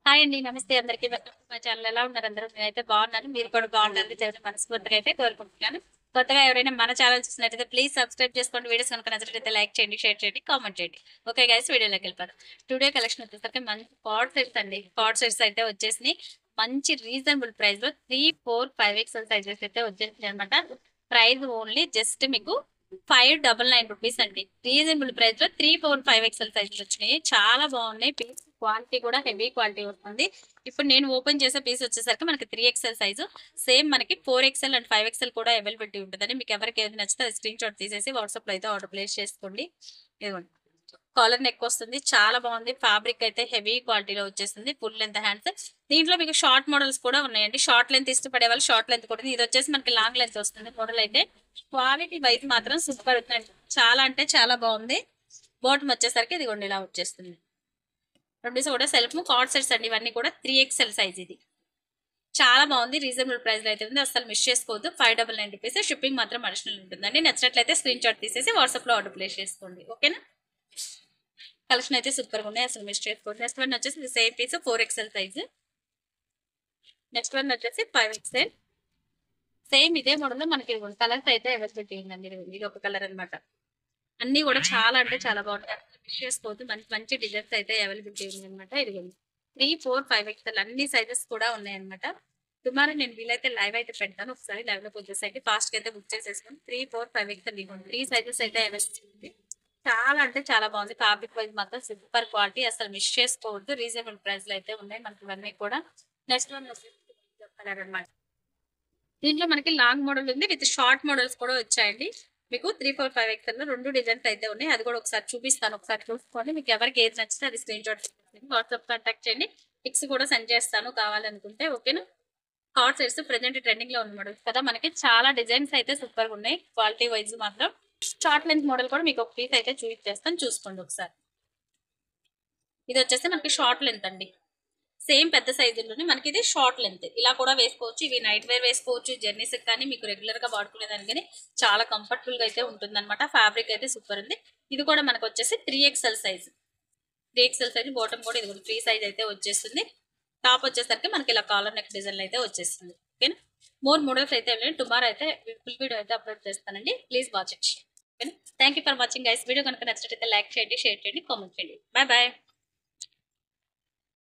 Hi అండి. నమస్తే అందరికీ. Welcome to my channel. ఎలా ఉన్నారు అందరూ? నేనైతే బాగున్నాను. మీరు కూడా బాగుండాలని చెప్పి మనస్ఫూర్తిగా అయితే కోరుకుంటున్నాను. కొత్తగా ఎవరైనా మన ఛానల్ చూసినట్టయితే ప్లీజ్ సబ్స్క్రైబ్ చేసుకోండి. వీడియోస్ కనుక నచ్చినట్లయితే లైక్ చేయండి, షేర్ చేయండి, కామెంట్ చేయండి. ఓకే గైస్, వీడియోలోకి వెళ్ళిపోదాం. టుడే కలెక్షన్ వచ్చేసరికి మంచి కార్డ్ సెట్స్ అండి. కార్డ్ సెట్స్ అయితే వచ్చేసినాయి. మంచి రీజనబుల్ ప్రైస్ లో 3, 4, 5 ఎక్స్ఎల్ సైజెస్ అయితే వచ్చేసినాయి అనమాట. ప్రైస్ ఓన్లీ జస్ట్ మీకు 599 రూపీస్ అండి. రీజనబుల్ ప్రైస్ లో 3, 4, 5 ఎక్స్ఎల్ సైజెస్ వచ్చినాయి. చాలా బాగున్నాయి. పీస్ క్వాలిటీ కూడా హెవీ క్వాలిటీ వస్తుంది. ఇప్పుడు నేను ఓపెన్ చేసే పీస్ వచ్చేసరికి మనకి 3 ఎక్స్ఎల్ సైజు, సేమ్ మనకి 4 ఎక్స్ఎల్ అండ్ 5 ఎక్స్ఎల్ కూడా అవైలబిలిటీ ఉంటుందని. మీకు ఎవరికి ఏది నచ్చితే అది స్క్రీన్ షాట్ తీసేసి వాట్సాప్ లో అయితే ఆర్డర్ ప్లేస్ చేసుకోండి. ఇదిగోండి, కాలర్ నెక్ వస్తుంది. చాలా బాగుంది. ఫ్యాబ్రిక్ అయితే హెవీ క్వాలిటీలో వచ్చేస్తుంది. Full length hands. దీంట్లో మీకు షార్ట్ మోడల్స్ కూడా ఉన్నాయండి. షార్ట్ లెంత్ ఇష్టపడే వాళ్ళు షార్ట్ లెంత్ కూడా. ఇది వచ్చేసి మనకి లాంగ్ లెంత్ వస్తుంది. మోడల్ అయితే క్వాలిటీ వైజ్ మాత్రం సూపర్ ఉందండి. చాలా అంటే చాలా బాగుంది. బాటమ్ వచ్చేసరికి ఇదిగోండి ఇలా వచ్చేస్తుంది. రెండు కూడా సెల్ఫ్ కార్డ్ సెట్స్ అండి. ఇవన్నీ కూడా 3 ఎక్స్ఎల్ సైజ్. ఇది చాలా బాగుంది. రీజనబుల్ ప్రైస్ లో అయితే ఉంది. అసలు మిస్ చేసుకోవద్దు. 599 రూపీస్. షిప్పింగ్ మాత్రం అడిషనల్ ఉంటుందండి. నచ్చినట్లయితే స్క్రీన్ షాట్ తీసేసి వాట్సాప్ లో ఆర్డర్ ప్లేస్ చేసుకోండి. ఓకేనా? కలెక్షన్ అయితే సూపర్ గా ఉన్నాయి. అసలు మిస్ చేసుకోండి. నెక్స్ట్ వన్ వచ్చేసి same piece 4 XL size. Next one వచ్చేసి 5 ఎక్స్ఎల్. సేమ్ ఇదే మోడల్ లో మనకి కలర్స్ అయితే అవైలబిలిటీ ఉందండి. ఇది ఒక కలర్ అనమాట. అన్ని కూడా చాలా అంటే చాలా బాగుంటాయి. మిస్ చేసుకోవద్దు. మంచి మంచి డిజైన్స్ అయితే అవైలబిలిటీ ఉంది అనమాట. ఇది 3, 4, 5 ఎక్స్ఎల్ అన్ని సైజెస్ కూడా ఉన్నాయి అనమాట. టుమారో నేను వీలైతే లైవ్ అయితే పెడతాను. ఒకసారి లైవ్ లోకి వచ్చేసరికి ఫాస్ట్ గా అయితే బుక్ చేసేసుకుని 3, 4, 5 ఎక్స్ఎల్ ఇవ్వండి. 3 సైజెస్ అయితే అవైలబిలిటీ ఉంది. చాలా అంటే చాలా బాగుంది. ఫ్యాబ్రిక్ వైజ్ మాత్రం సూపర్ క్వాలిటీ. అసలు మిస్ చేసుకోవద్దు. రీజనబుల్ ప్రైస్ లో అయితే ఉన్నాయి మనకి ఇవన్నీ కూడా. నెక్స్ట్ వన్ కలర్ అనమాట. దీంట్లో మనకి లాంగ్ మోడల్ ఉంది, విత్ షార్ట్ మోడల్స్ కూడా వచ్చాయండి. మీకు 3, 4, 5 ఎక్స్ఎల్ లో 2 డిజైన్స్ అయితే ఉన్నాయి. అది కూడా ఒకసారి చూపిస్తాను. ఒకసారి చూసుకోండి. మీకు ఎవరికి ఏది నచ్చితే అది స్క్రీన్ షాట్ వాట్సాప్ కాంటాక్ట్ చేయండి. పిక్స్ కూడా సెండ్ చేస్తాను కావాలనుకుంటే. ఓకేనా? కార్డ్ సెట్స్ ప్రెసెంట్ ట్రెండింగ్ లో ఉన్న మోడల్స్ కదా. మనకి చాలా డిజైన్స్ అయితే సూపర్ గా ఉన్నాయి. క్వాలిటీ వైజ్ మాత్రం షార్ట్ లెంత్ మోడల్ కూడా మీకు ఒక పీస్ అయితే చూపించేస్తాను. చూసుకోండి ఒకసారి. ఇది వచ్చేసి మనకి షార్ట్ లెంత్ అండి. సేమ్ పెద్ద సైజుల్లోనే మనకి ఇది షార్ట్ లెంత్. ఇలా కూడా వేసుకోవచ్చు. ఇవి నైట్ వేర్ వేసుకోవచ్చు. జర్నీస్ కానీ మీకు రెగ్యులర్ గా వాడుకునేదానికి కానీ చాలా కంఫర్టబుల్ గా అయితే ఉంటుంది అనమాట. ఫ్యాబ్రిక్ అయితే సూపర్ ఉంది. ఇది కూడా మనకు వచ్చేసి 3 XL size. 3 XL size. Bottom కూడా ఇది 3 సైజ్ అయితే వచ్చేస్తుంది. టాప్ వచ్చేసరికి మనకి ఇలా కాలర్ నెక్ డిజైన్ అయితే వచ్చేస్తుంది. ఓకేనా? మోర్ మోడల్స్ అయితే టుమారో అయితే ఫుల్ వీడియో అయితే అప్లోడ్ చేస్తానండి. Please watch it. ఓకేనా? Thank you for watching guys. Video కనుక నచ్చినట్లయితే లైక్ చేయండి, షేర్ చేయండి, కామెంట్ చేయండి. Bye bye.